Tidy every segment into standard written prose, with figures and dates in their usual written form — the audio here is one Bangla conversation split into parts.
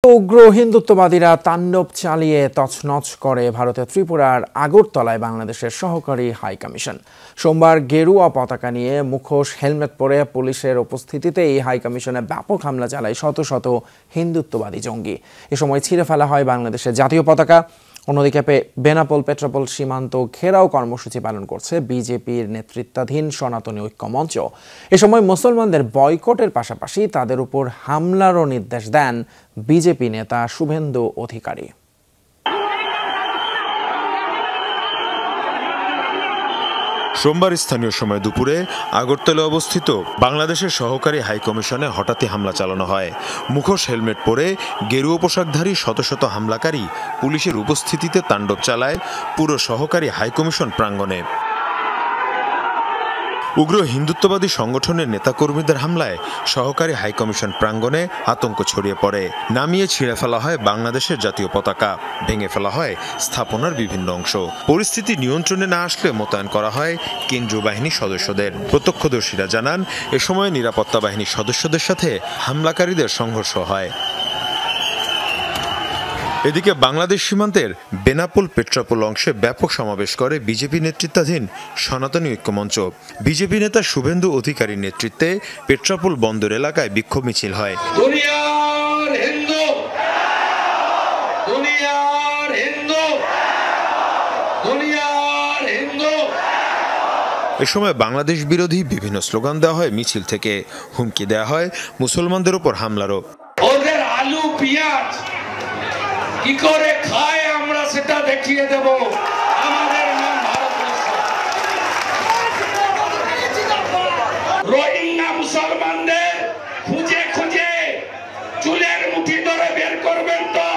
উগ্র হিন্দুত্ববাদীরা তাণ্ডব চালিয়ে তছনছ করে ভারতের ত্রিপুরার আগরতলায় বাংলাদেশের সহকারী হাই কমিশন। সোমবার গেরুয়া পতাকা নিয়ে মুখোশ হেলমেট পরে পুলিশের উপস্থিতিতে এই হাই কমিশনে ব্যাপক হামলা চালায় শত শত হিন্দুত্ববাদী জঙ্গি। এ সময় ছিঁড়ে ফেলা হয় বাংলাদেশের জাতীয় পতাকা। অন্যদিকে বেনাপোল পেট্রাপোল সীমান্ত ঘেরাও কর্মসূচি পালন করছে বিজেপির নেতৃত্বাধীন সনাতনী ঐক্য মঞ্চ। এ সময় মুসলমানদের বয়কটের পাশাপাশি তাদের উপর হামলারও নির্দেশ দেন বিজেপি নেতা শুভেন্দু অধিকারী। সোমবার স্থানীয় সময় দুপুরে আগরতলা অবস্থিত বাংলাদেশের সহকারী হাই কমিশনে হঠাৎই হামলা চালানো হয়। মুখোশ হেলমেট পরে গেরুয়া পোশাকধারী শত শত হামলাকারী পুলিশের উপস্থিতিতে তাণ্ডব চালায় পুরো সহকারী হাই কমিশন প্রাঙ্গণে। উগ্র হিন্দুত্ববাদী সংগঠনের নেতাকর্মীদের হামলায় সহকারী হাইকমিশন প্রাঙ্গণে আতঙ্ক ছড়িয়ে পড়ে। নামিয়ে ছিঁড়ে ফেলা হয় বাংলাদেশের জাতীয় পতাকা, ভেঙে ফেলা হয় স্থাপনার বিভিন্ন অংশ। পরিস্থিতি নিয়ন্ত্রণে না আসলে মোতায়েন করা হয় কেন্দ্রীয় বাহিনী সদস্যদের। প্রত্যক্ষদর্শীরা জানান, এ সময় নিরাপত্তা বাহিনীর সদস্যদের সাথে হামলাকারীদের সংঘর্ষ হয়। এদিকে বাংলাদেশ সীমান্তের বেনাপোল পেট্রাপোল অংশে ব্যাপক সমাবেশ করে বিজেপি নেতৃত্বাধীন সনাতনী ঐক্য মঞ্চ। বিজেপি নেতা শুভেন্দু অধিকারীর নেতৃত্বে পেট্রাপোল বন্দর এলাকায় বিক্ষোভ মিছিল হয়। এ সময় বাংলাদেশ বিরোধী বিভিন্ন স্লোগান দেওয়া হয় মিছিল থেকে। হুমকি দেওয়া হয় মুসলমানদের উপর হামলারও। ওদের আলু পেঁয়াজ কি করে খায় আমরা সেটা দেখিয়ে দেব। আমাদের নাম ভারতবর্ষ। রোহিঙ্গা মুসলমানদের খুঁজে খুঁজে চুলের মুঠি ধরে বের করবেন তো?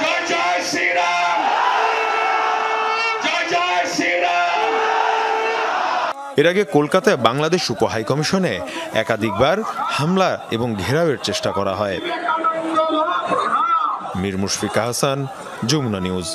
জয় জয় শ্রীরাম, জয় জয় শ্রীরাম। এর আগে কলকাতায় বাংলাদেশ উপ হাইকমিশনে একাধিকবার হামলা এবং ঘেরাওয়ের চেষ্টা করা হয়। মীর মুশফিকা হাসান, যমুনা নিউজ।